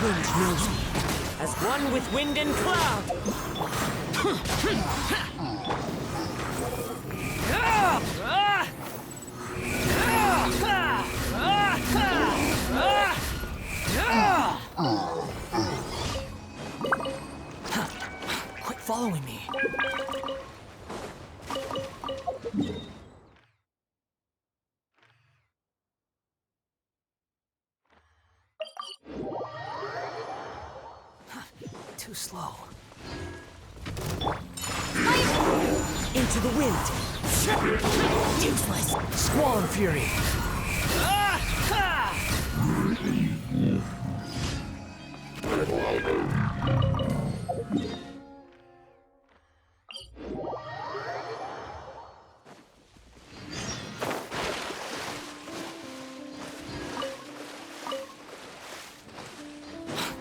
wind knows me, as one with wind and cloud. Quit following me. Too slow. Into the wind. Useless. Squall and fury.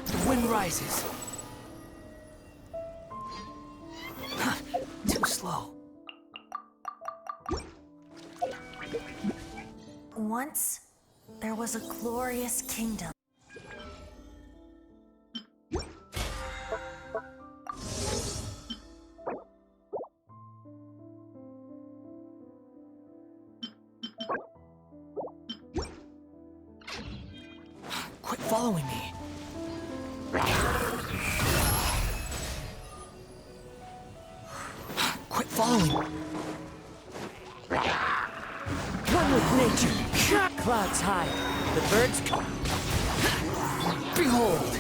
The wind rises. Too slow. Once, there was a glorious kingdom. Quit following me. Quit following me. One with nature. Clouds high. The birds come. Behold.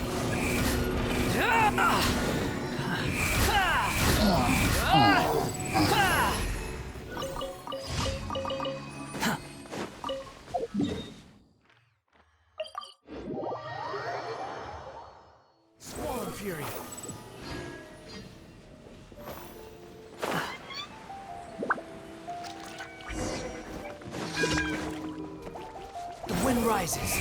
Squall and fury. The wind rises.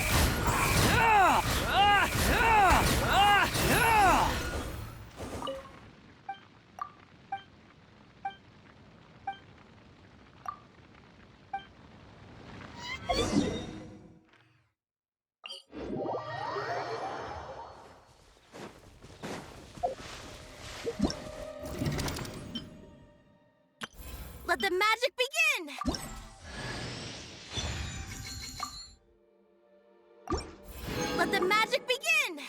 Let the magic begin! Let the magic begin!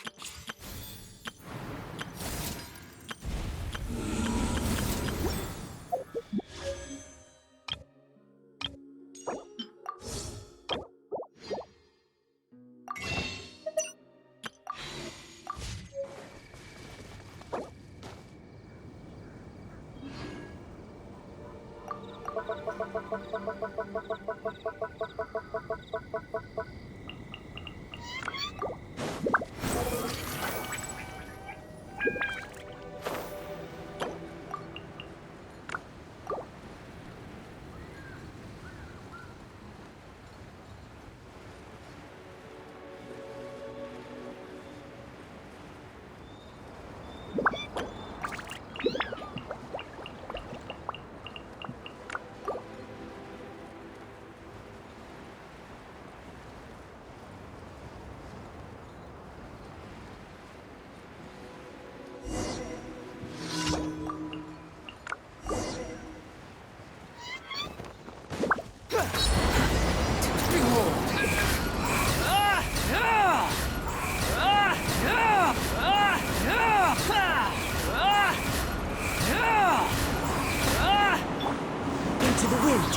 Into the wind.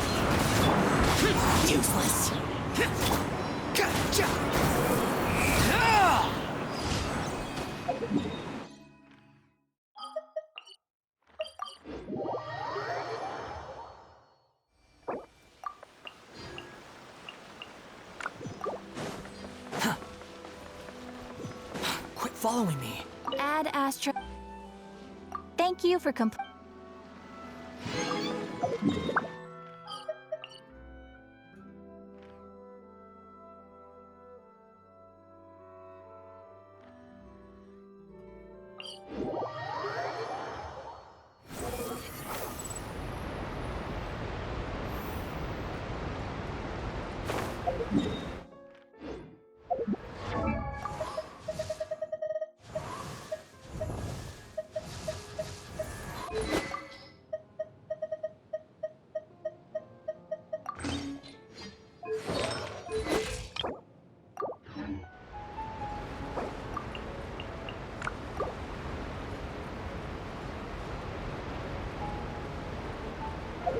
Useless. Gotcha. Quit following me. Add Astro. Thank you for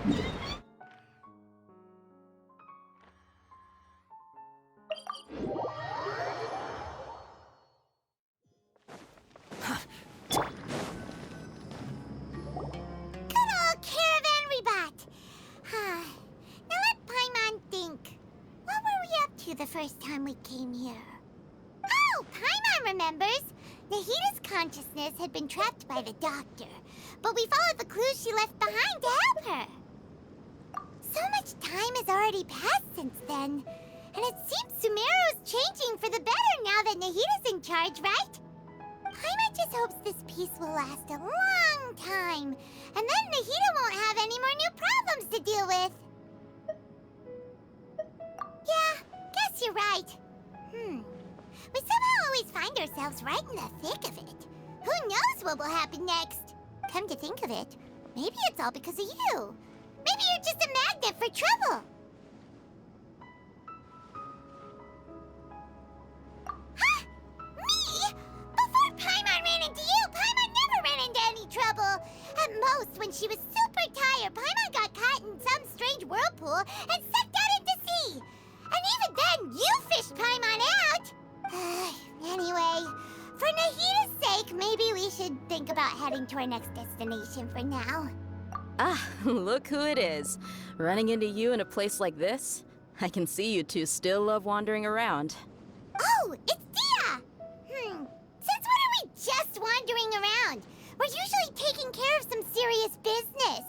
Good old caravan rebot! Now let Paimon think. What were we up to the first time we came here? Oh, Paimon remembers! Nahita's consciousness had been trapped by the doctor, but we followed the clues she left behind to help her. So much time has already passed since then, and it seems Sumeru's changing for the better now that Nahita's in charge, right? Paimon just hopes this peace will last a long time, and then Nahita won't have any more new problems to deal with. Yeah, guess you're right. We somehow always find ourselves right in the thick of it. Who knows what will happen next? Come to think of it, maybe it's all because of you. Maybe you're just a magnet for trouble. Huh? Me? Before Paimon ran into you, Paimon never ran into any trouble. At most, when she was super tired, Paimon got caught in some strange whirlpool and sucked out into sea. And even then, you fished Paimon out. Anyway, for Nahita's sake, maybe we should think about heading to our next destination for now. Ah, look who it is. Running into you in a place like this? I can see you two still love wandering around. Oh, it's Dia! Since when are we just wandering around? We're usually taking care of some serious business.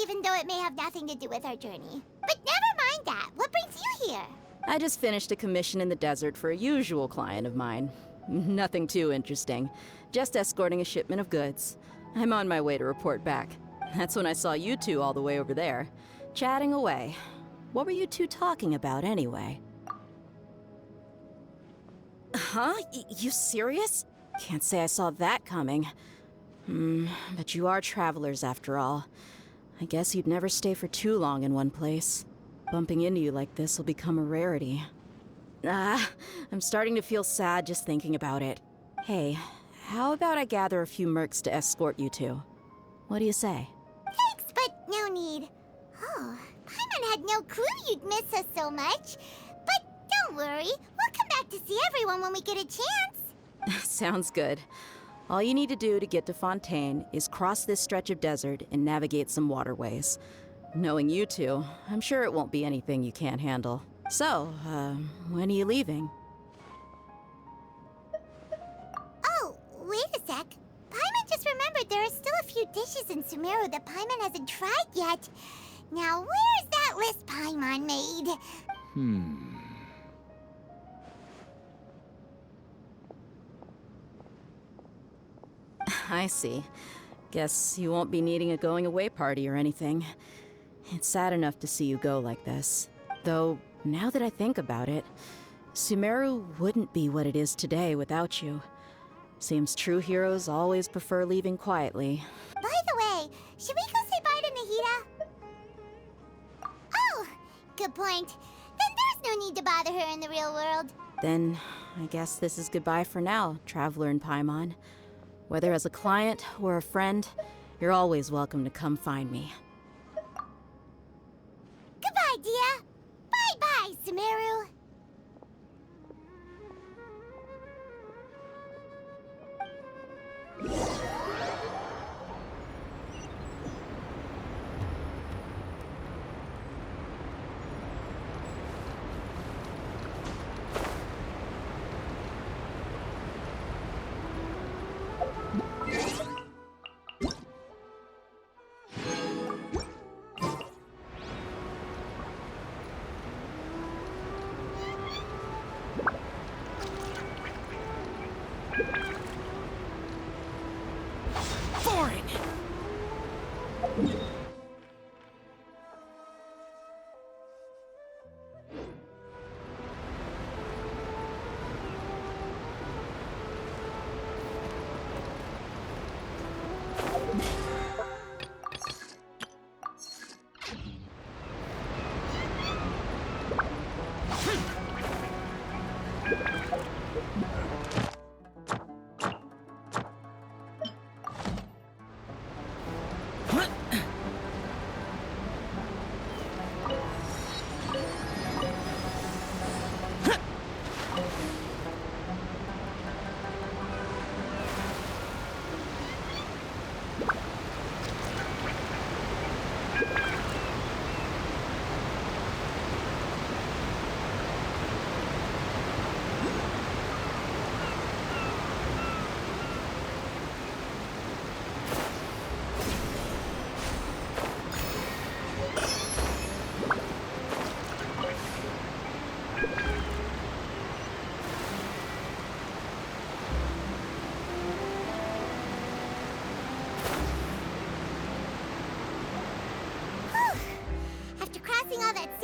Even though it may have nothing to do with our journey. But never mind that. What brings you here? I just finished a commission in the desert for a usual client of mine. Nothing too interesting. Just escorting a shipment of goods. I'm on my way to report back. That's when I saw you two all the way over there, chatting away. What were you two talking about anyway? Huh? You serious? Can't say I saw that coming. But you are travelers after all. I guess you'd never stay for too long in one place. Bumping into you like this will become a rarity. I'm starting to feel sad just thinking about it. Hey, how about I gather a few mercs to escort you two? What do you say? Thanks, but no need. Oh, Paimon had no clue you'd miss us so much. But don't worry, we'll come back to see everyone when we get a chance. Sounds good. All you need to do to get to Fontaine is cross this stretch of desert and navigate some waterways. Knowing you two, I'm sure it won't be anything you can't handle. So, when are you leaving? Oh, wait a sec. Paimon just remembered there are still a few dishes in Sumeru that Paimon hasn't tried yet. Now, where's that list Paimon made? I see. Guess you won't be needing a going-away party or anything. It's sad enough to see you go like this. Though, now that I think about it, Sumeru wouldn't be what it is today without you. Seems true heroes always prefer leaving quietly. By the way, should we go say bye to Nahita? Oh, good point. Then there's no need to bother her in the real world. Then, I guess this is goodbye for now, Traveler in Paimon. Whether as a client or a friend, you're always welcome to come find me. Goodbye, Dia. Bye-bye, Sumeru.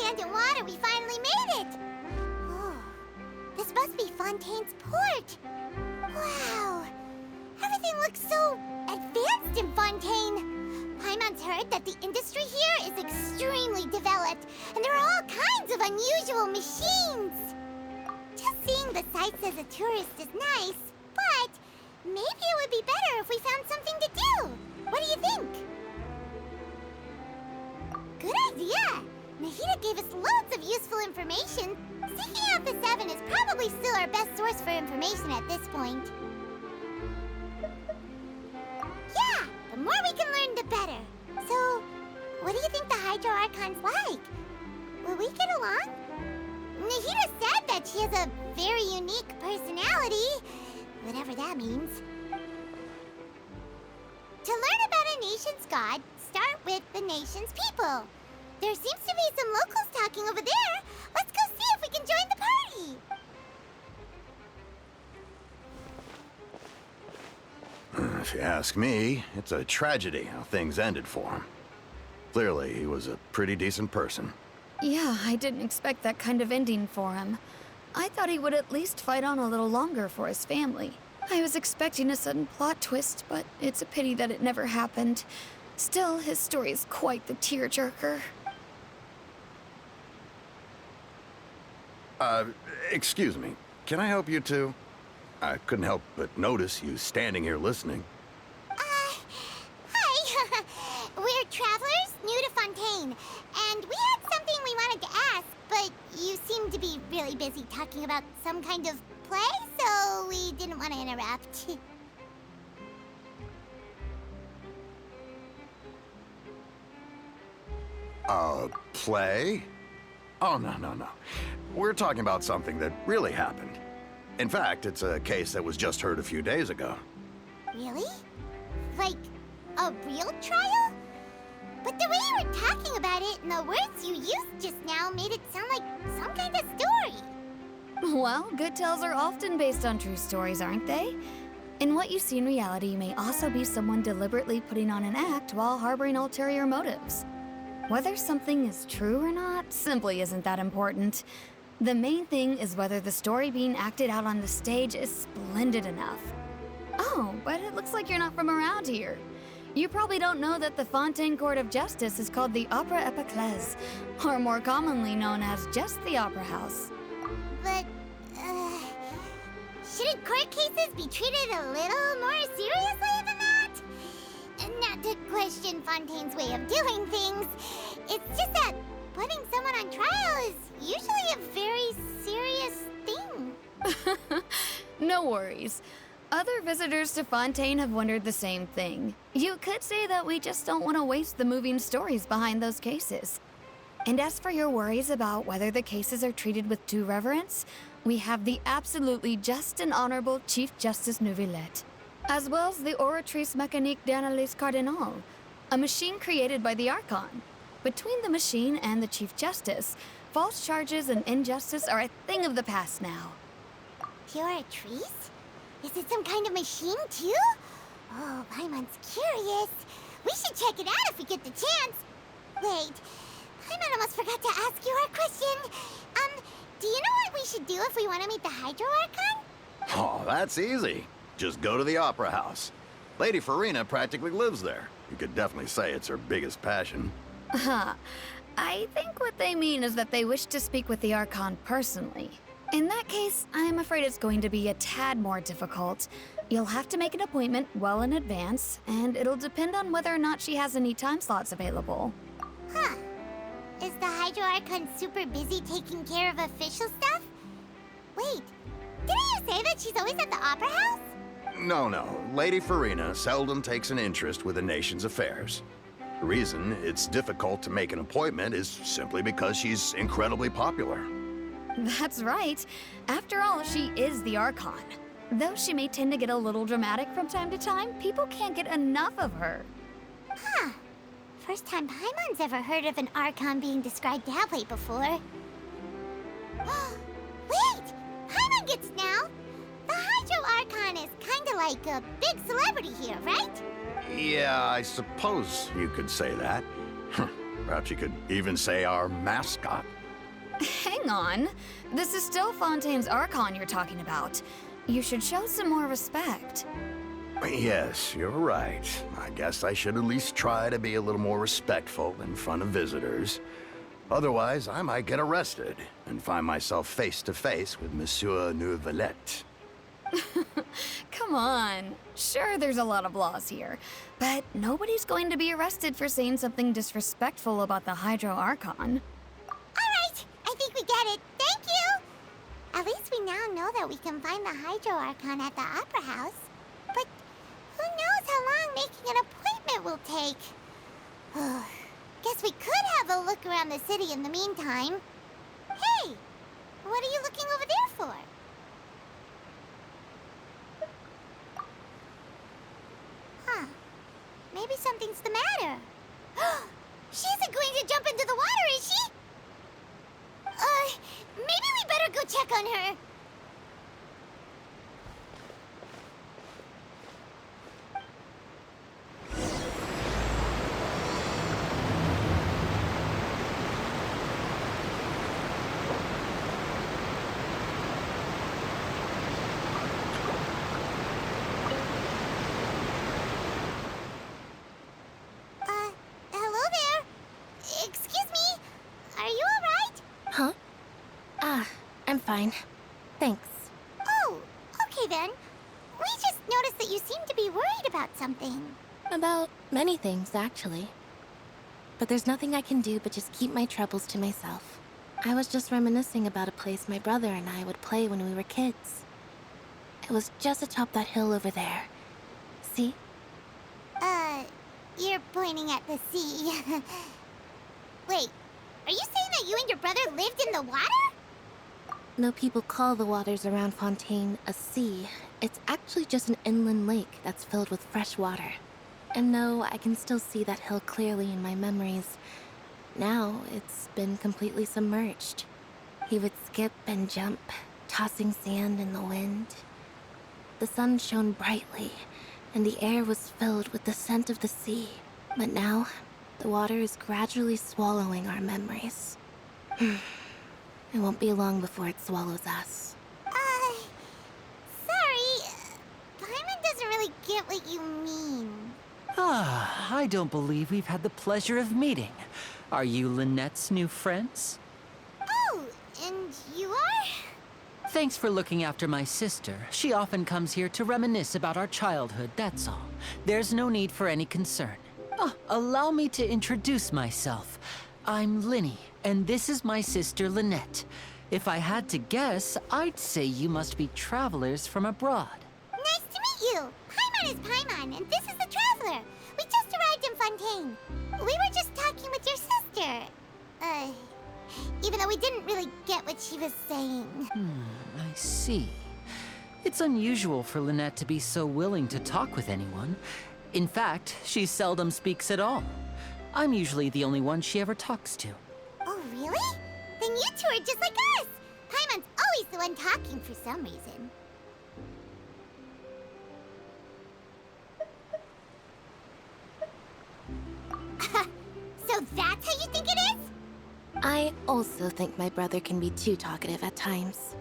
land and water, we finally made it! Oh, this must be Fontaine's port. Wow, everything looks so advanced in Fontaine. Paimon's heard that the industry here is extremely developed, and there are all kinds of unusual machines. Just seeing the sights as a tourist is nice, but maybe it would be better if we found something to do. What do you think? Good idea! Nahida gave us loads of useful information. Seeking out the Seven is probably still our best source for information at this point. Yeah, the more we can learn, the better. So, what do you think the Hydro Archon's like? Will we get along? Nahida said that she has a very unique personality, whatever that means. To learn about a nation's god, start with the nation's people. There seems to be some locals talking over there. Let's go see if we can join the party. If you ask me, it's a tragedy how things ended for him. Clearly, he was a pretty decent person. Yeah, I didn't expect that kind of ending for him. I thought he would at least fight on a little longer for his family. I was expecting a sudden plot twist, but it's a pity that it never happened. Still, his story is quite the tearjerker. Excuse me. Can I help you two? I couldn't help but notice you standing here listening. Hi. We're travelers new to Fontaine, and we had something we wanted to ask, but you seem to be really busy talking about some kind of play, so we didn't want to interrupt. Play? Oh, no. We're talking about something that really happened. In fact, it's a case that was just heard a few days ago. Really? Like, a real trial? But the way you were talking about it and the words you used just now made it sound like some kind of story. Well, good tales are often based on true stories, aren't they? In what you see in reality may also be someone deliberately putting on an act while harboring ulterior motives. Whether something is true or not simply isn't that important. The main thing is whether the story being acted out on the stage is splendid enough. Oh, but it looks like you're not from around here. You probably don't know that the Fontaine Court of Justice is called the Opera Epiclese, or more commonly known as just the Opera House. But, shouldn't court cases be treated a little more seriously than that? Not to question Fontaine's way of doing things, it's just that putting someone on trial is usually a very serious thing. No worries. Other visitors to Fontaine have wondered the same thing. You could say that we just don't want to waste the moving stories behind those cases. And as for your worries about whether the cases are treated with due reverence, we have the absolutely just and honorable Chief Justice Neuvillette, as well as the Oratrice Mécanique d'Analyse Cardinal, a machine created by the Archon. Between the machine and the Chief Justice, false charges and injustice are a thing of the past now. Oratrice? Is it some kind of machine, too? Oh, Paimon's curious. We should check it out if we get the chance. Wait, Paimon almost forgot to ask you our question. Do you know what we should do if we want to meet the Hydro Archon? Oh, that's easy. Just go to the Opera House. Lady Farina practically lives there. You could definitely say it's her biggest passion. I think what they mean is that they wish to speak with the Archon personally. In that case, I'm afraid it's going to be a tad more difficult. You'll have to make an appointment well in advance, and it'll depend on whether or not she has any time slots available. Huh. Is the Hydro Archon super busy taking care of official stuff? Wait, didn't you say that she's always at the Opera House? No. Lady Farina seldom takes an interest with the nation's affairs. The reason it's difficult to make an appointment is simply because she's incredibly popular. That's right. After all, she is the Archon. Though she may tend to get a little dramatic from time to time, people can't get enough of her. Huh. First time Paimon's ever heard of an Archon being described that way before. Wait! Paimon gets now! The Hydro Archon is kinda like a big celebrity here, right? Yeah, I suppose you could say that. Perhaps you could even say our mascot. Hang on. This is still Fontaine's Archon you're talking about. You should show some more respect. Yes, you're right. I guess I should at least try to be a little more respectful in front of visitors. Otherwise, I might get arrested and find myself face to face with Monsieur Neuvillette. Come on. Sure, there's a lot of laws here, but nobody's going to be arrested for saying something disrespectful about the Hydro Archon. All right, I think we get it. Thank you! At least we now know that we can find the Hydro Archon at the Opera House. But who knows how long making an appointment will take? Guess we could have a look around the city in the meantime. Hey! What are you looking over there for? Huh. Maybe something's the matter. She isn't going to jump into the water, is she? Maybe we better go check on her. Hello there. Excuse me. Are you all right? Huh? I'm fine. Thanks. Oh, okay then. We just noticed that you seem to be worried about something. About many things, actually. But there's nothing I can do but just keep my troubles to myself. I was just reminiscing about a place my brother and I would play when we were kids. It was just atop that hill over there. See? You're pointing at the sea. Wait, are you saying that you and your brother lived in the water? No people call the waters around Fontaine a sea. It's actually just an inland lake that's filled with fresh water. And no, I can still see that hill clearly in my memories. Now, it's been completely submerged. He would skip and jump, tossing sand in the wind. The sun shone brightly, and the air was filled with the scent of the sea. But now, the water is gradually swallowing our memories. It won't be long before it swallows us. Sorry. Paimon doesn't really get what you mean. I don't believe we've had the pleasure of meeting. Are you Lynette's new friends? Oh, and you are? Thanks for looking after my sister. She often comes here to reminisce about our childhood, that's all. There's no need for any concern. Allow me to introduce myself. I'm Linny, and this is my sister Lynette. If I had to guess, I'd say you must be travelers from abroad. Nice to meet you. Paimon is Paimon, and this is the Traveler. We just arrived in Fontaine. We were just talking with your sister. Even though we didn't really get what she was saying. I see. It's unusual for Lynette to be so willing to talk with anyone. In fact, she seldom speaks at all. I'm usually the only one she ever talks to. Oh, really? Then you two are just like us. Paimon's always the one talking for some reason. So that's how you think it is? I also think my brother can be too talkative at times.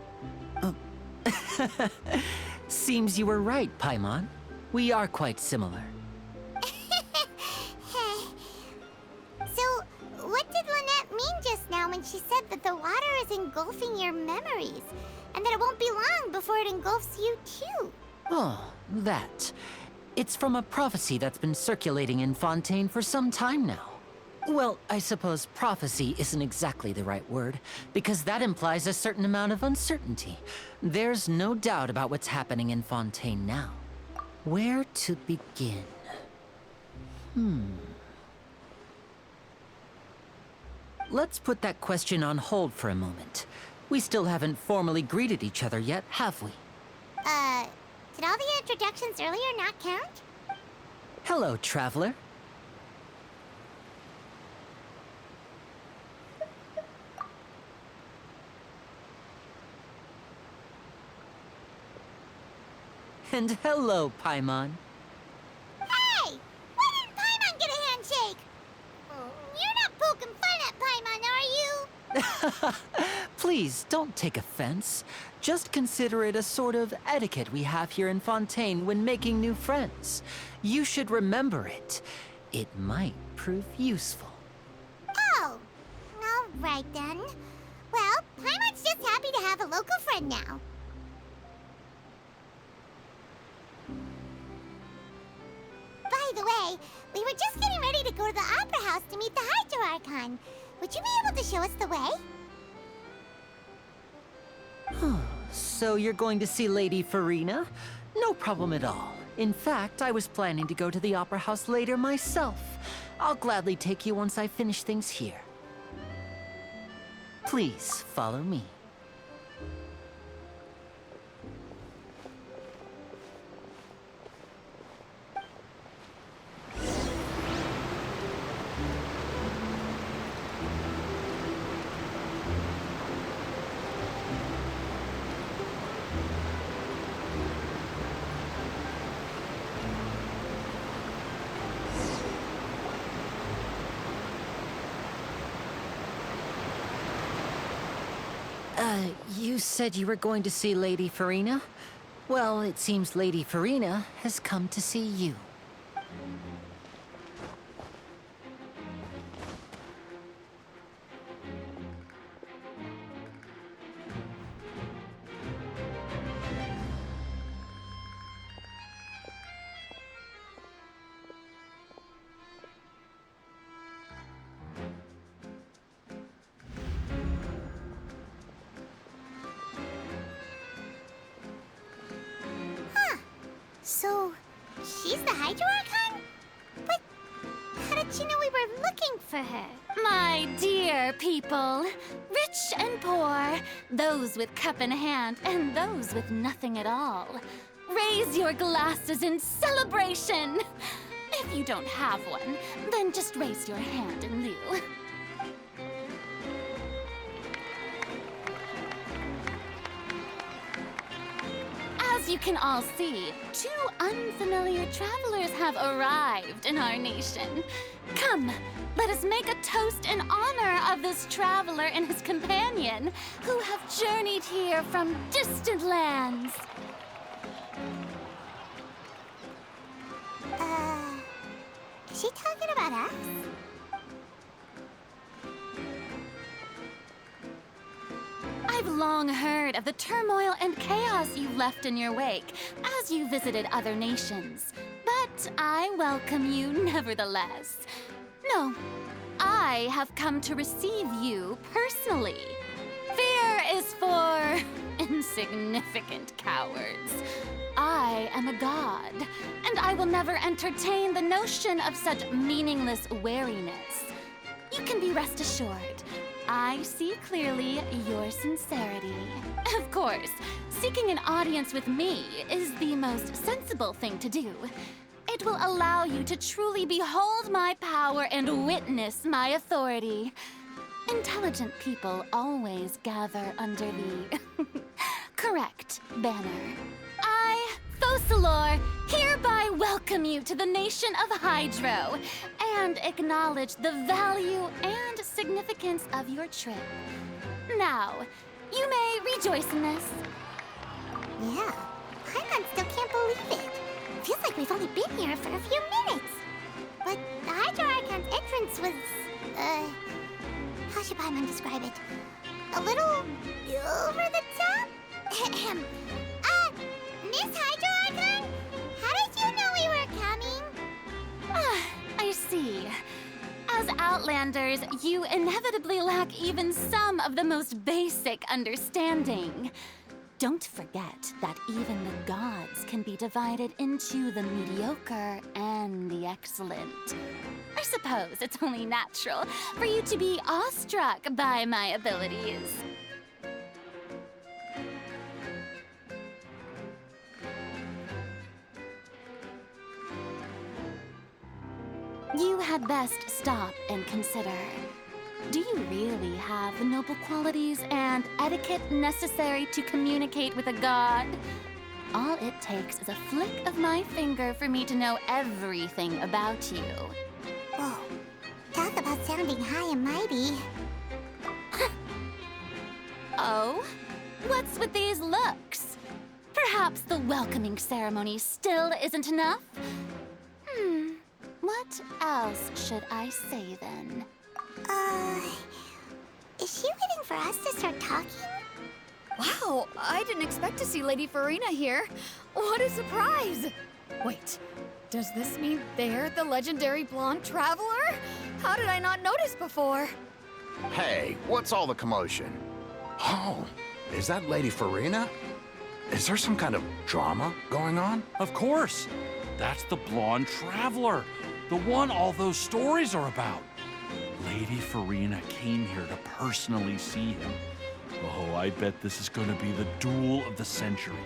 Seems you were right, Paimon. We are quite similar. So, what did Lynette mean just now when she said that the water is engulfing your memories, and that it won't be long before it engulfs you too? Oh, that. It's from a prophecy that's been circulating in Fontaine for some time now. Well, I suppose prophecy isn't exactly the right word, because that implies a certain amount of uncertainty. There's no doubt about what's happening in Fontaine now. Where to begin? Let's put that question on hold for a moment. We still haven't formally greeted each other yet, have we? Did all the introductions earlier not count? Hello, Traveler. And hello, Paimon. Hey! Why didn't Paimon get a handshake? You're not poking fun at Paimon, are you? Please, don't take offense. Just consider it a sort of etiquette we have here in Fontaine when making new friends. You should remember it. It might prove useful. Oh, all right then. Well, Paimon's just happy to have a local friend now. By the way, we were just getting ready to go to the Opera House to meet the Hydro-Archon. Would you be able to show us the way? So you're going to see Lady Farina? No problem at all. In fact, I was planning to go to the Opera House later myself. I'll gladly take you once I finish things here. Please, follow me. You said you were going to see Lady Farina? Well, it seems Lady Farina has come to see you. So, she's the Hydro-Archon? But how did she know we were looking for her? My dear people, rich and poor, those with cup in hand and those with nothing at all, raise your glasses in celebration. If you don't have one, then just raise your hand in lieu. As you can all see, two unfamiliar travelers have arrived in our nation. Come, let us make a toast in honor of this traveler and his companion who have journeyed here from distant lands. Is she talking about us? I've long heard of the turmoil and chaos you left in your wake as you visited other nations, but I welcome you nevertheless. No, I have come to receive you personally. Fear is for insignificant cowards. I am a god, and I will never entertain the notion of such meaningless wariness. You can be rest assured. I see clearly your sincerity. Of course, seeking an audience with me is the most sensible thing to do. It will allow you to truly behold my power and witness my authority. Intelligent people always gather under the correct banner. I, Focalor, hereby welcome you to the nation of Hydro and acknowledge the value and significance of your trip. Now, you may rejoice in this. Yeah, Paimon still can't believe it. Feels like we've only been here for a few minutes. But the Hydro-Archon's entrance was, how should Paimon describe it? A little over the top? Miss Hydro-Archon? How did you know we were coming? I see. As Outlanders, you inevitably lack even some of the most basic understanding. Don't forget that even the gods can be divided into the mediocre and the excellent. I suppose it's only natural for you to be awestruck by my abilities. You had best stop and consider. Do you really have the noble qualities and etiquette necessary to communicate with a god? All it takes is a flick of my finger for me to know everything about you. Whoa, talk about sounding high and mighty. What's with these looks? Perhaps the welcoming ceremony still isn't enough? What else should I say then? Is she waiting for us to start talking? Wow, I didn't expect to see Lady Farina here. What a surprise! Wait, does this mean they're the legendary blonde traveler? How did I not notice before? Hey, what's all the commotion? Oh, is that Lady Farina? Is there some kind of drama going on? Of course. That's the blonde traveler. The one all those stories are about. Lady Farina came here to personally see him. Oh, I bet this is going to be the duel of the century.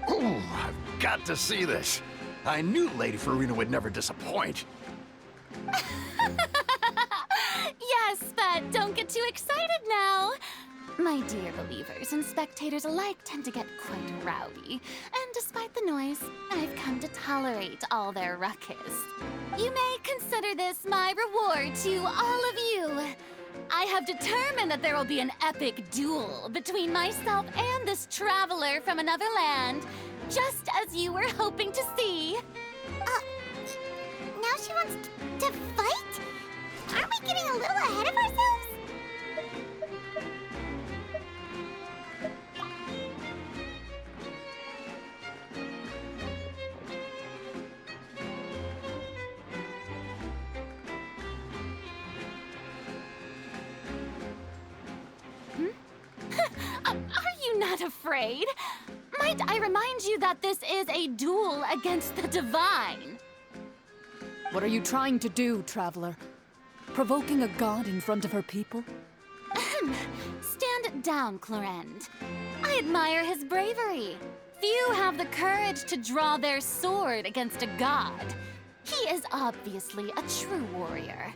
Ooh, I've got to see this. I knew Lady Farina would never disappoint. Yes, but don't get too excited now. My dear believers and spectators alike tend to get quite rowdy, and despite the noise, I've come to tolerate all their ruckus. You may consider this my reward to all of you. I have determined that there will be an epic duel between myself and this traveler from another land, just as you were hoping to see. Now she wants to fight? Aren't we getting a little ahead of ourselves? Are you not afraid? Might I remind you that this is a duel against the divine? What are you trying to do, traveler? Provoking a god in front of her people? Stand down, Clorend. I admire his bravery. Few have the courage to draw their sword against a god. He is obviously a true warrior.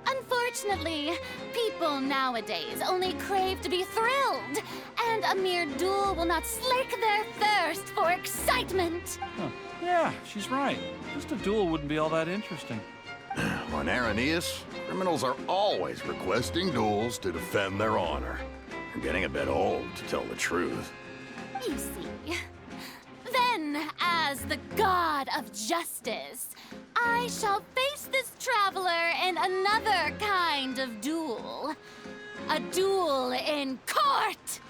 Unfortunately, people nowadays only crave to be thrilled, and a mere duel will not slake their thirst for excitement. Huh. Yeah, she's right. Just a duel wouldn't be all that interesting. On Araneus, criminals are always requesting duels to defend their honor. They're getting a bit old, to tell the truth. You see. Then, as the god of justice, I shall face this traveler in another kind of duel. A duel in court!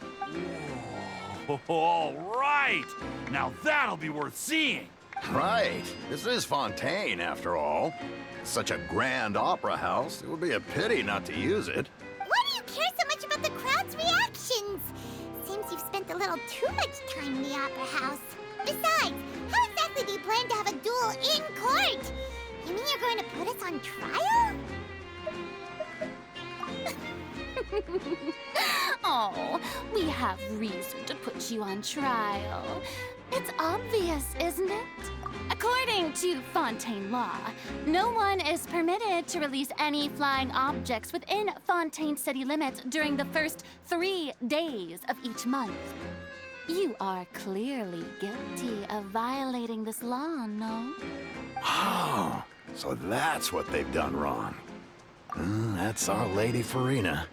Whoa, all right! Now that'll be worth seeing! Right. This is Fontaine, after all. It's such a grand opera house, it would be a pity not to use it. Why do you care so much about the crowd's reactions? Seems you've spent a little too much time in the opera house. Besides, how exactly do you plan to have a duel in court? You mean you're going to put us on trial? Oh, we have reason to put you on trial. It's obvious, isn't it? According to Fontaine law, no one is permitted to release any flying objects within Fontaine city limits during the first 3 days of each month. You are clearly guilty of violating this law, no? Oh, so that's what they've done wrong. That's our Lady Farina.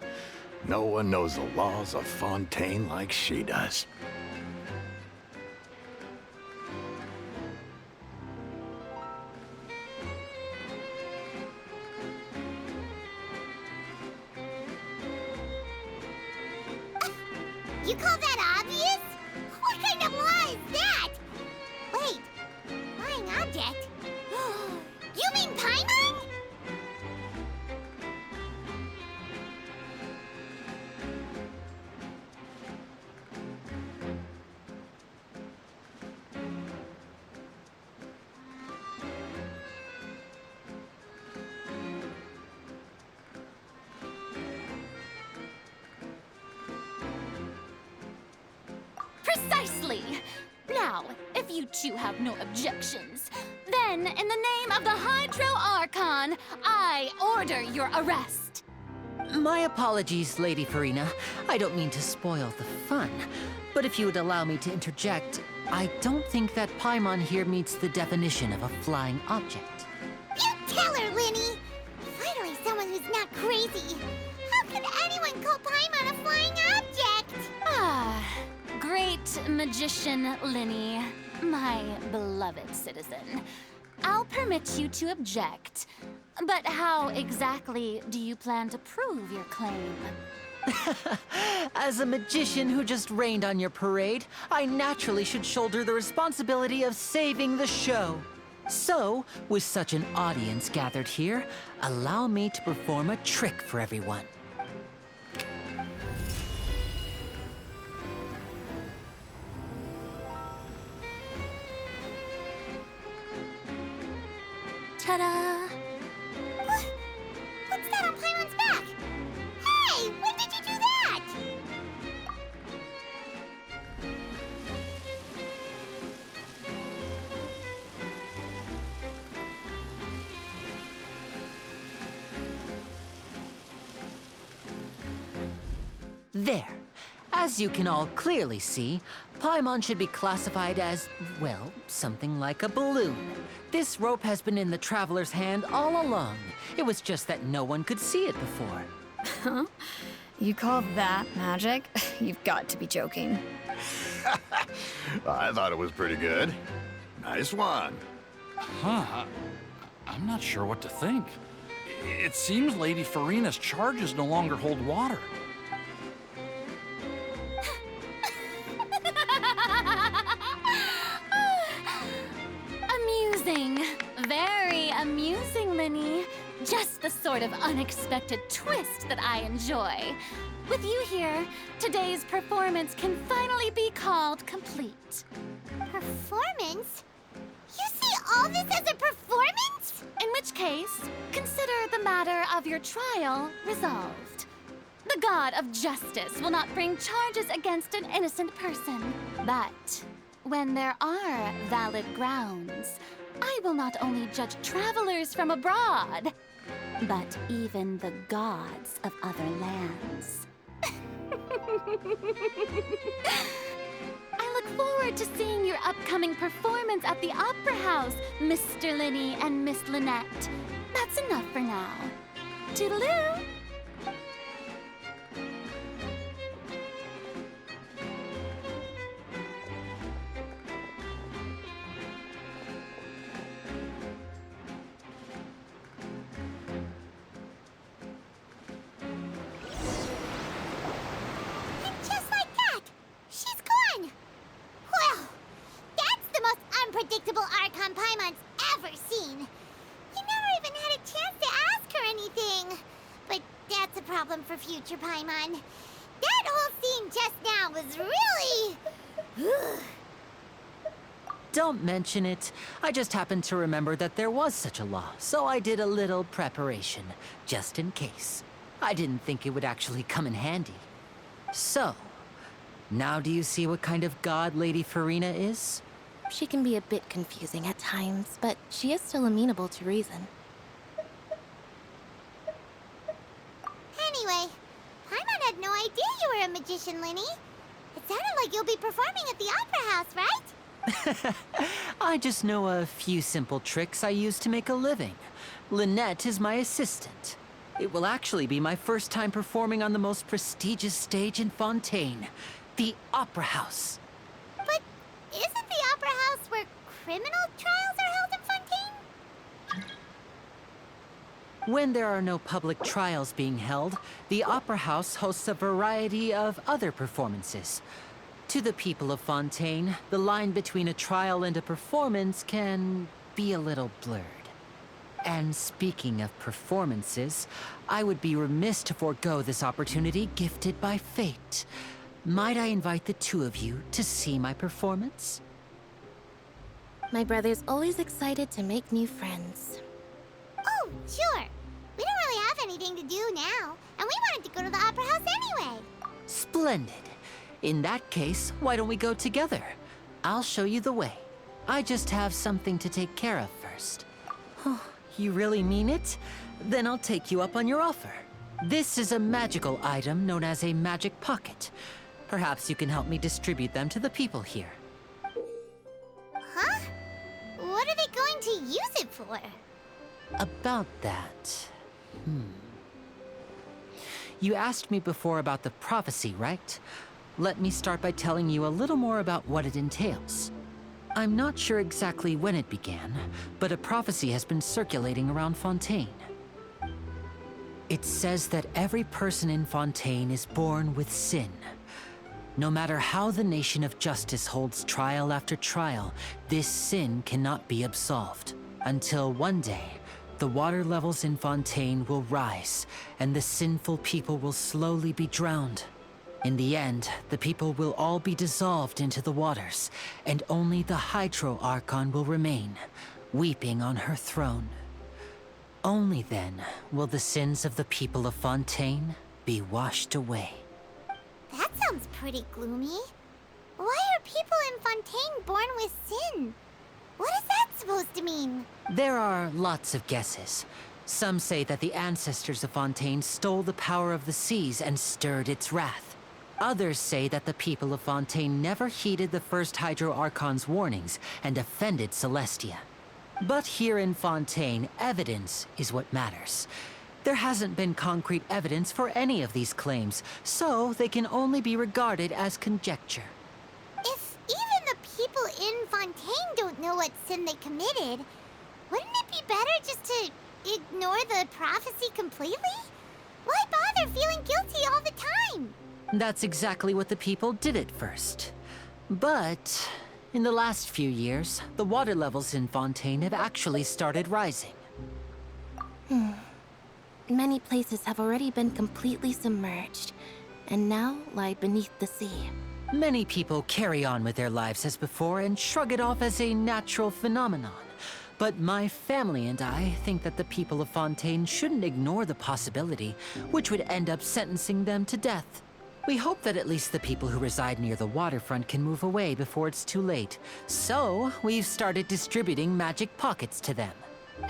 No one knows the laws of Fontaine like she does. You call that obvious? What kind of law is that? Wait, flying object? You mean Paimon? Precisely! Now, if you two have no objections, then in the name of the Hydro Archon, I order your arrest. My apologies, Lady Farina. I don't mean to spoil the fun. But if you would allow me to interject, I don't think that Paimon here meets the definition of a flying object. You tell her, Linny! Finally someone who's not crazy. How could anyone call Paimon a flying object? Ah, Magician Linny, my beloved citizen, I'll permit you to object. But how exactly do you plan to prove your claim? As a magician who just rained on your parade, I naturally should shoulder the responsibility of saving the show. So, with such an audience gathered here, allow me to perform a trick for everyone. Ta-da! What's that on Paimon's back? Hey, when did you do that? There. As you can all clearly see, Paimon should be classified as, well, something like a balloon. This rope has been in the Traveler's hand all along. It was just that no one could see it before. Huh? You call that magic? You've got to be joking. I thought it was pretty good. Nice one. Huh? I'm not sure what to think. It seems Lady Farina's charges no longer hold water. Amusing. Very amusing, Linny. Just the sort of unexpected twist that I enjoy. With you here, today's performance can finally be called complete. Performance? You see all this as a performance? In which case, consider the matter of your trial resolved. The god of justice will not bring charges against an innocent person. But when there are valid grounds, I will not only judge travelers from abroad, but even the gods of other lands. I look forward to seeing your upcoming performance at the Opera House, Mr. Linny and Miss Lynette. That's enough for now. Toodaloo! And just like that, she's gone. Well, that's the most unpredictable Archon Paimon's ever seen. You never even had a chance to ask her anything. But that's a problem for future Paimon. That whole scene just now was really... Don't mention it. I just happened to remember that there was such a law, so I did a little preparation, just in case. I didn't think it would actually come in handy. So, now do you see what kind of god Lady Farina is? She can be a bit confusing at times, but she is still amenable to reason. Anyway, Paimon had no idea you were a magician, Linny. It sounded like you'll be performing at the Opera House, right? I just know a few simple tricks I use to make a living. Lynette is my assistant. It will actually be my first time performing on the most prestigious stage in Fontaine, the Opera House. But isn't the Opera House where criminal trials are held in Fontaine? When there are no public trials being held, the Opera House hosts a variety of other performances. To the people of Fontaine, the line between a trial and a performance can be a little blurred. And speaking of performances, I would be remiss to forego this opportunity gifted by fate. Might I invite the two of you to see my performance? My brother's always excited to make new friends. Oh, sure. We don't really have anything to do now, and we wanted to go to the Opera House anyway. Splendid. In that case, why don't we go together? I'll show you the way. I just have something to take care of first. Oh, you really mean it? Then I'll take you up on your offer. This is a magical item known as a magic pocket. Perhaps you can help me distribute them to the people here. Huh? What are they going to use it for? About that... You asked me before about the prophecy, right? let me start by telling you a little more about what it entails. I'm not sure exactly when it began, but a prophecy has been circulating around Fontaine. It says that every person in Fontaine is born with sin. No matter how the nation of justice holds trial after trial, this sin cannot be absolved. Until one day, the water levels in Fontaine will rise, and the sinful people will slowly be drowned. In the end, the people will all be dissolved into the waters, and only the Hydro Archon will remain, weeping on her throne. Only then will the sins of the people of Fontaine be washed away. That sounds pretty gloomy. Why are people in Fontaine born with sin? What is that supposed to mean? There are lots of guesses. Some say that the ancestors of Fontaine stole the power of the seas and stirred its wrath. Others say that the people of Fontaine never heeded the first Hydro Archon's warnings and offended Celestia. But here in Fontaine, evidence is what matters. There hasn't been concrete evidence for any of these claims, so they can only be regarded as conjecture. If even the people in Fontaine don't know what sin they committed, wouldn't it be better just to ignore the prophecy completely? Why bother feeling guilty all the time? That's exactly what the people did at first. But in the last few years, the water levels in Fontaine have actually started rising. Many places have already been completely submerged, and now lie beneath the sea. Many people carry on with their lives as before and shrug it off as a natural phenomenon. But my family and I think that the people of Fontaine shouldn't ignore the possibility, which would end up sentencing them to death. We hope that at least the people who reside near the waterfront can move away before it's too late. So, we've started distributing magic pockets to them.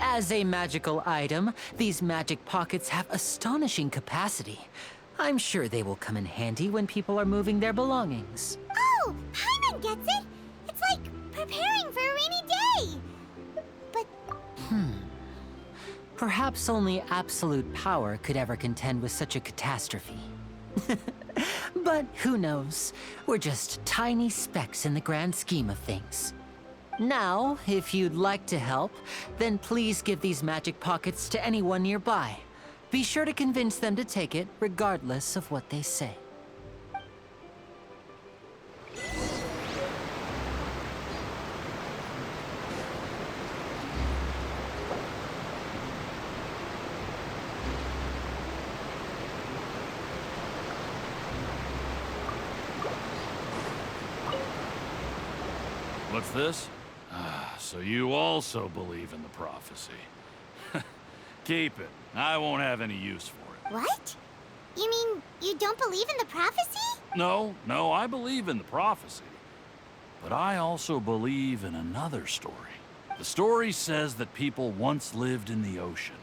As a magical item, these magic pockets have astonishing capacity. I'm sure they will come in handy when people are moving their belongings. Oh, Paimon gets it! It's like preparing for a rainy day! But Perhaps only absolute power could ever contend with such a catastrophe. But who knows? We're just tiny specks in the grand scheme of things. Now, if you'd like to help, then please give these magic pockets to anyone nearby. Be sure to convince them to take it, regardless of what they say. What's this? So you also believe in the prophecy. Keep it. I won't have any use for it. what? You mean you don't believe in the prophecy? No, I believe in the prophecy. But I also believe in another story. The story says that people once lived in the ocean.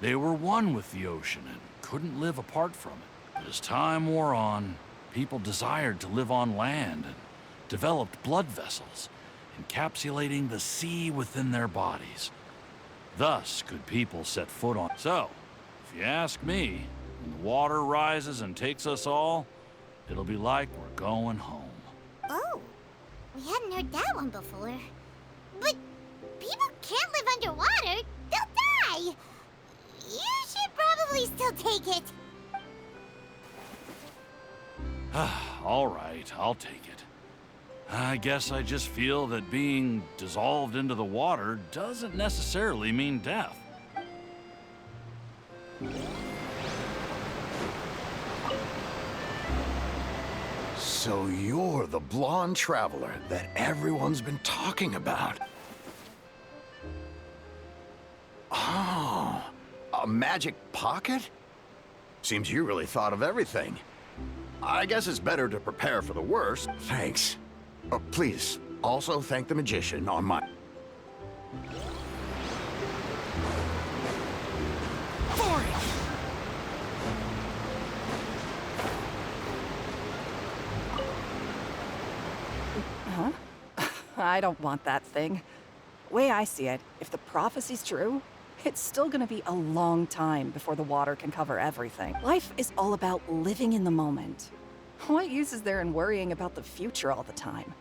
They were one with the ocean and couldn't live apart from it. But as time wore on, people desired to live on land and developed blood vessels, encapsulating the sea within their bodies. Thus could people set foot on. So, if you ask me, when the water rises and takes us all, it'll be like we're going home. Oh, we hadn't heard that one before. But people can't live underwater. They'll die. You should probably still take it. All right, I'll take it. I guess I just feel that being dissolved into the water doesn't necessarily mean death. So you're the blonde traveler that everyone's been talking about. Oh, a magic pocket? Seems you really thought of everything. I guess it's better to prepare for the worst. Thanks. Please, also thank the magician on my... Huh? I don't want that thing. Way I see it, if the prophecy's true, it's still gonna be a long time before the water can cover everything. Life is all about living in the moment. What use is there in worrying about the future all the time?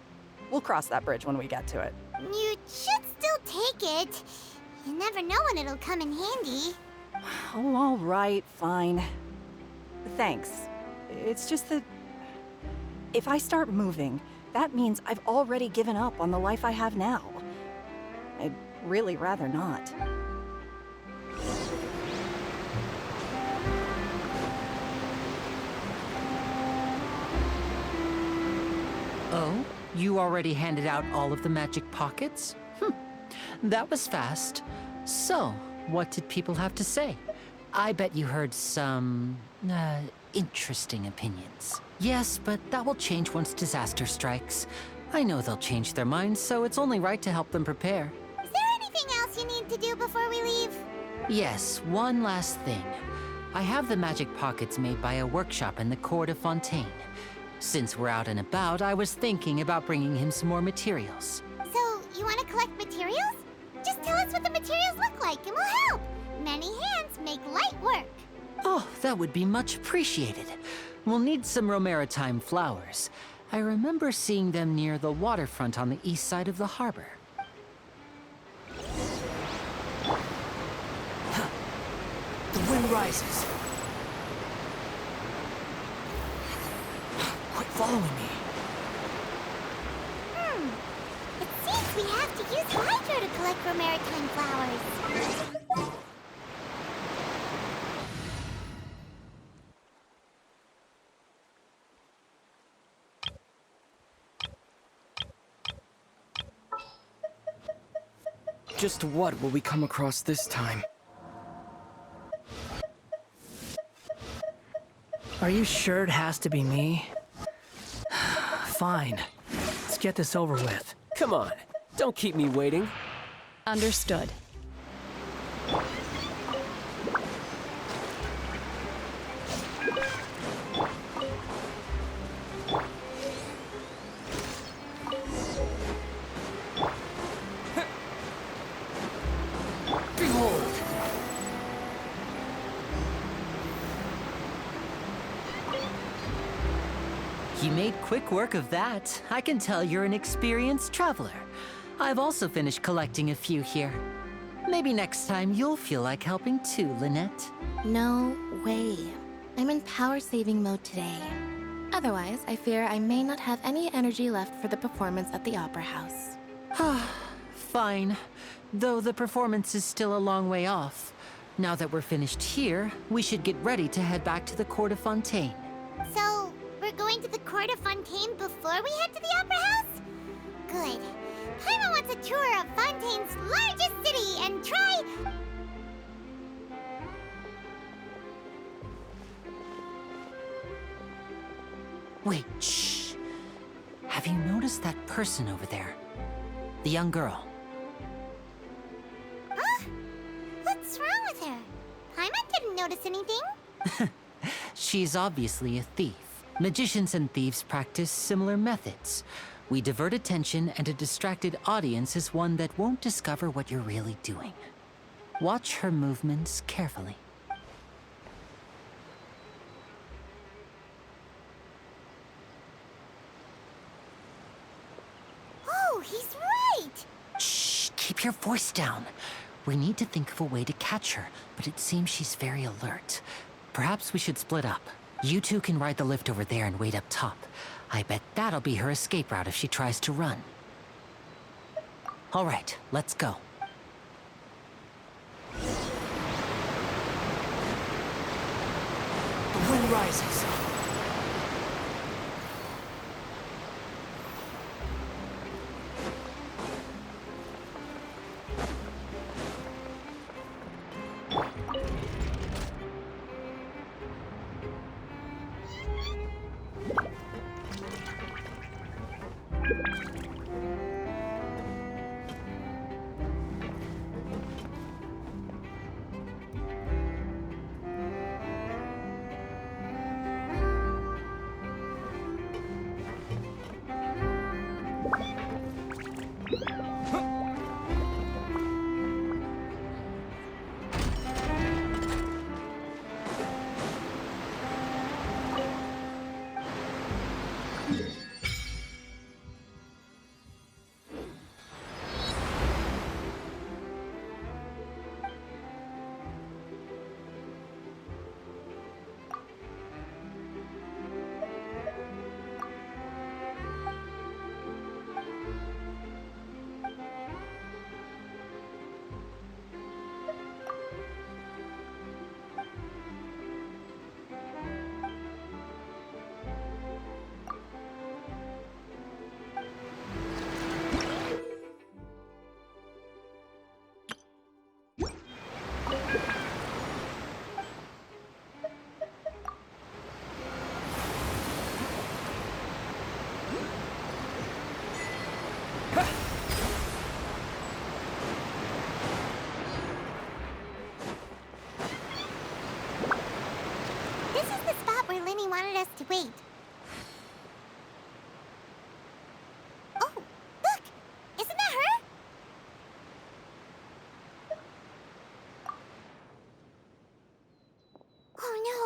We'll cross that bridge when we get to it. You should still take it. You never know when it'll come in handy. Oh, all right, fine. Thanks. It's just that if I start moving, that means I've already given up on the life I have now. I'd really rather not. Oh? You already handed out all of the magic pockets? That was fast. So, what did people have to say? I bet you heard some, interesting opinions. Yes, but that will change once disaster strikes. I know they'll change their minds, so it's only right to help them prepare. Is there anything else you need to do before we leave? Yes, one last thing. I have the magic pockets made by a workshop in the court of Fontaine. Since we're out and about, I was thinking about bringing him some more materials. So, you want to collect materials? Just tell us what the materials look like and we'll help. Many hands make light work. Oh, that would be much appreciated. We'll need some Romaritime flowers. I remember seeing them near the waterfront on the east side of the harbor. The wind rises. Quit following me. It seems we have to use Hydro to collect Romaritime flowers. Just what will we come across this time? Are you sure it has to be me? Fine. Let's get this over with. Come on, don't keep me waiting. Understood. Behold! You made quick work of that. I can tell you're an experienced traveler. I've also finished collecting a few here. Maybe next time you'll feel like helping too, Lynette. No way. I'm in power-saving mode today. Otherwise, I fear I may not have any energy left for the performance at the Opera House. Fine. Though the performance is still a long way off. Now that we're finished here, we should get ready to head back to the court of Fontaine. So, we're going to the court of Fontaine before we head to the Opera House? Good. Paimon wants a tour of Fontaine's largest city and try... Wait, shh. Have you noticed that person over there? The young girl. Huh? What's wrong with her? Paimon didn't notice anything. She's obviously a thief. Magicians and thieves practice similar methods. We divert attention, and a distracted audience is one that won't discover what you're really doing. Watch her movements carefully. Oh, he's right! Shh, keep your voice down. We need to think of a way to catch her, but it seems she's very alert. Perhaps we should split up. You two can ride the lift over there and wait up top. I bet that'll be her escape route if she tries to run. All right, let's go. The wind rises.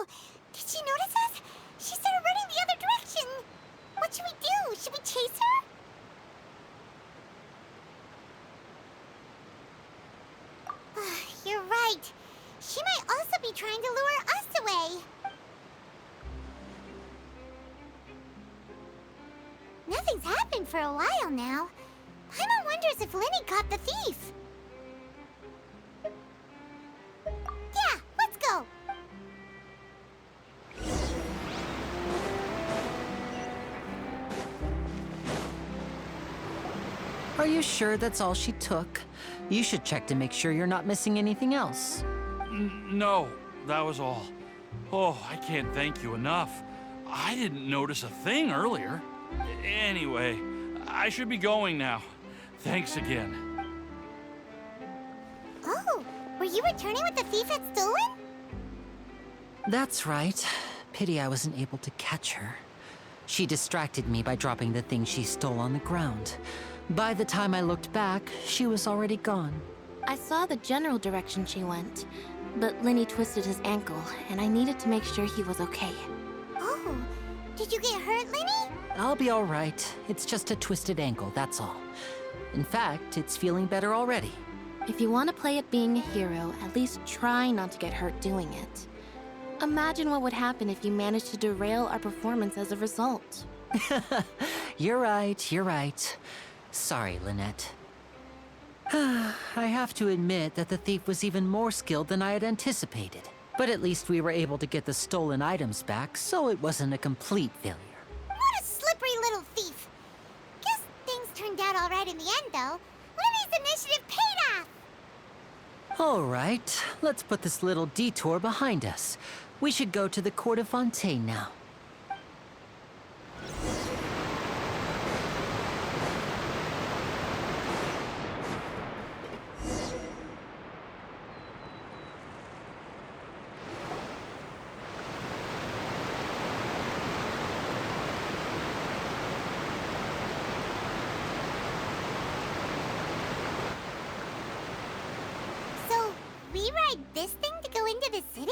Oh, did she notice us? She started running the other direction. What should we do? Should we chase her? You're right. She might also be trying to lure us away. Nothing's happened for a while now. Paimon wonders if Lenny caught the thief. Yeah, let's go. Are you sure that's all she took? You should check to make sure you're not missing anything else. No, that was all. Oh, I can't thank you enough. I didn't notice a thing earlier. Anyway, I should be going now. Thanks again. Oh, were you returning what the thief had stolen? That's right. Pity I wasn't able to catch her. She distracted me by dropping the thing she stole on the ground. By the time I looked back, she was already gone. I saw the general direction she went, but Lenny twisted his ankle, and I needed to make sure he was okay. Oh, did you get hurt, Lenny? I'll be all right. It's just a twisted ankle, that's all. In fact, it's feeling better already. If you want to play at being a hero, at least try not to get hurt doing it. Imagine what would happen if you managed to derail our performance as a result. You're right. Sorry, Lynette. I have to admit that the thief was even more skilled than I had anticipated. But at least we were able to get the stolen items back, so it wasn't a complete failure. What a slippery little thief. Guess things turned out all right in the end, though. Lenny's initiative paid off. All right, let's put this little detour behind us. We should go to the court of Fontaine now. So, we ride this thing to go into the city?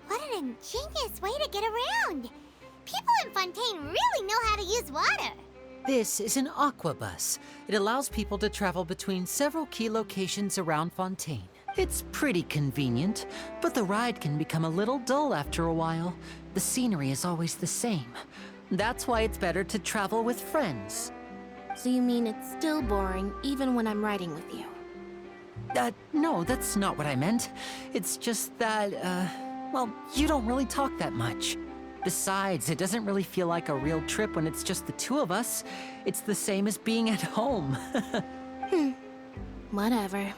What an ingenious way to get around. People in Fontaine really know how to use water. This is an aquabus. It allows people to travel between several key locations around Fontaine. It's pretty convenient, but the ride can become a little dull after a while. The scenery is always the same. That's why it's better to travel with friends. So you mean it's still boring even when I'm riding with you? No, that's not what I meant. It's just that, well, you don't really talk that much. Besides, it doesn't really feel like a real trip when it's just the two of us. It's the same as being at home. Whatever.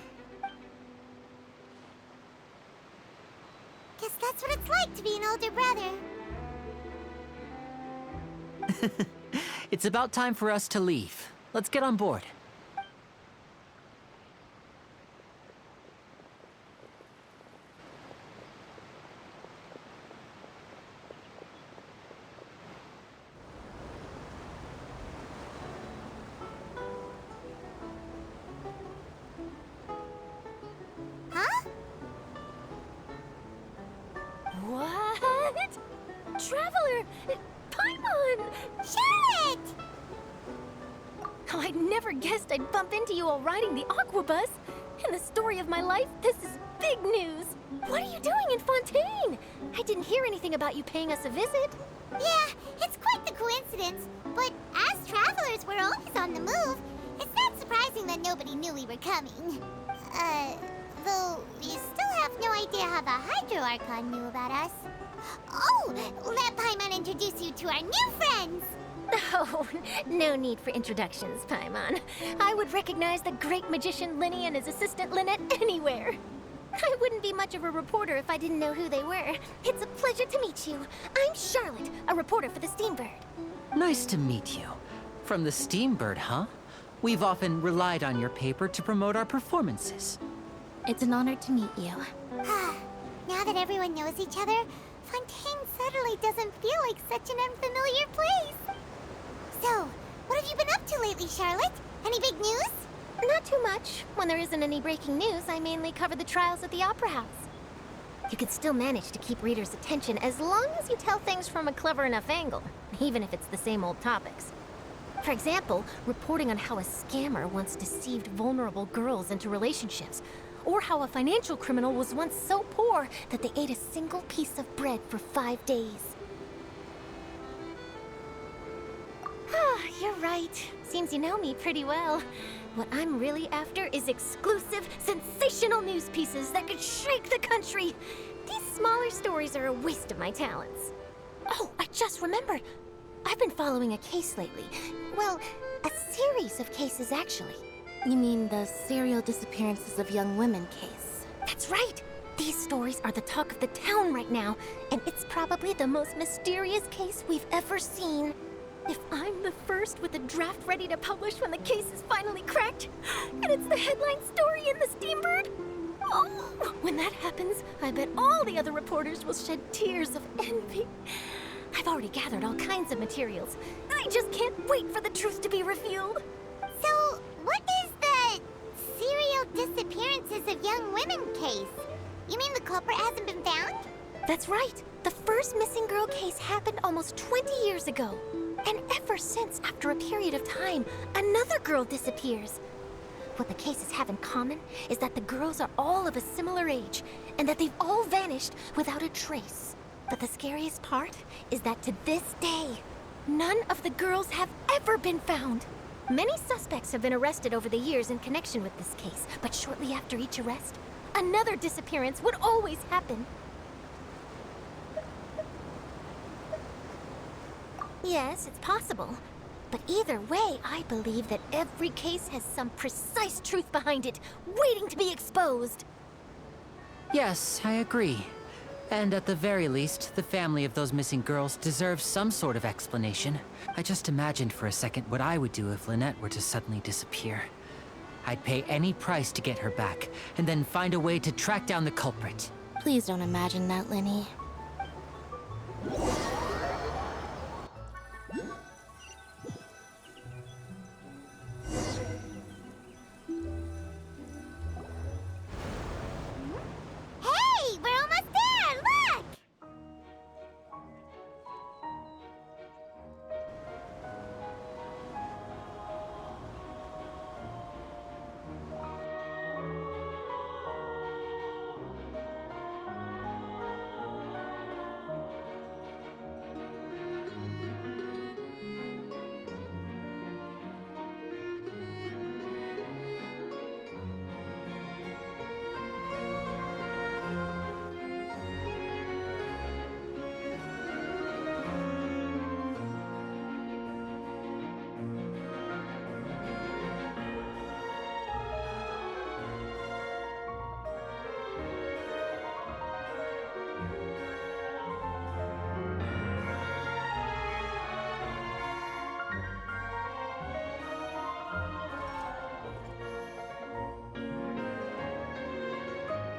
Guess that's what it's like to be an older brother. It's about time for us to leave. Let's get on board. Huh? What? Traveler! Paimon! Charlotte! Oh, I never guessed I'd bump into you while riding the aquabus. In the story of my life, this is big news. What are you doing in Fontaine? I didn't hear anything about you paying us a visit. Yeah, it's quite the coincidence. But as travelers, we're always on the move. It's not surprising that nobody knew we were coming. Though we still have no idea how the Hydro Archon knew about us. Oh, let Paimon introduce you to our new friends. Oh, no need for introductions, Paimon. I would recognize the great magician Lenny and his assistant Lynette anywhere. I wouldn't be much of a reporter if I didn't know who they were. It's a pleasure to meet you. I'm Charlotte, a reporter for the Steambird. Nice to meet you. From the Steambird, huh? We've often relied on your paper to promote our performances. It's an honor to meet you. Now that everyone knows each other, Fontaine suddenly doesn't feel like such an unfamiliar place. So, what have you been up to lately, Charlotte? Any big news? Not too much. When there isn't any breaking news, I mainly cover the trials at the Opera House. You could still manage to keep readers' attention as long as you tell things from a clever enough angle, even if it's the same old topics. For example, reporting on how a scammer once deceived vulnerable girls into relationships, or how a financial criminal was once so poor that they ate a single piece of bread for 5 days. Ah, you're right. Seems you know me pretty well. What I'm really after is exclusive, sensational news pieces that could shake the country. These smaller stories are a waste of my talents. Oh, I just remembered. I've been following a case lately. Well, a series of cases, actually. You mean the serial disappearances of young women case? That's right! These stories are the talk of the town right now, and it's probably the most mysterious case we've ever seen. If I'm the first with a draft ready to publish when the case is finally cracked, and it's the headline story in the Steambird, oh, when that happens, I bet all the other reporters will shed tears of envy. I've already gathered all kinds of materials. I just can't wait for the truth to be revealed. So, what is the serial disappearances of young women case? You mean the culprit hasn't been found? That's right. The first missing girl case happened almost 20 years ago. And ever since, after a period of time, another girl disappears. What the cases have in common is that the girls are all of a similar age, and that they've all vanished without a trace. But the scariest part is that to this day, none of the girls have ever been found. Many suspects have been arrested over the years in connection with this case, but shortly after each arrest, another disappearance would always happen. Yes, it's possible. But either way, I believe that every case has some precise truth behind it, waiting to be exposed. Yes, I agree. And at the very least, the family of those missing girls deserves some sort of explanation. I just imagined for a second what I would do if Lynette were to suddenly disappear. I'd pay any price to get her back, and then find a way to track down the culprit. Please don't imagine that, Lenny. Hey, we're almost there! Look!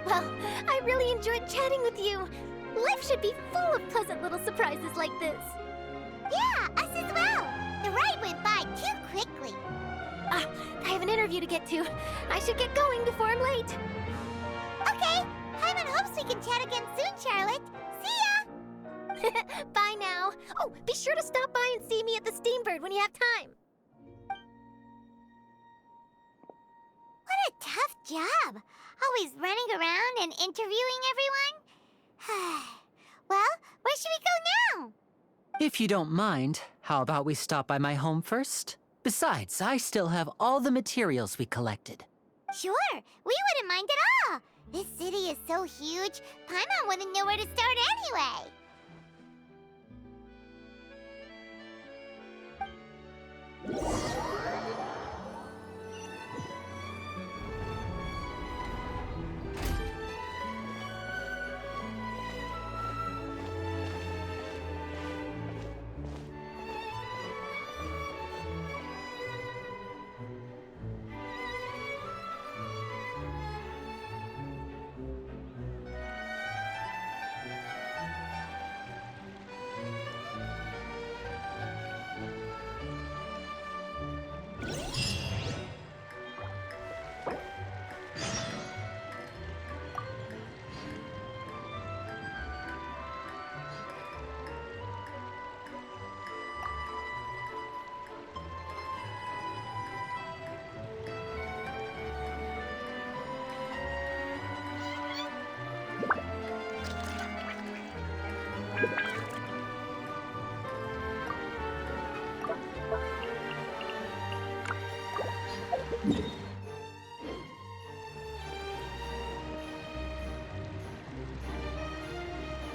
Well, I really enjoyed chatting with you. Life should be full of pleasant little surprises like this. Yeah, us as well. The ride went by too quickly. Ah, I have an interview to get to. I should get going before I'm late. Okay, Hyman hopes we can chat again soon, Charlotte. See ya! Bye now. Oh, be sure to stop by and see me at the Steambird when you have time. What a tough job. Always running around and interviewing everyone. Well, where should we go now? If you don't mind, how about we stop by my home first? Besides, I still have all the materials we collected. Sure, we wouldn't mind at all. This city is so huge, Paimon wouldn't know where to start anyway.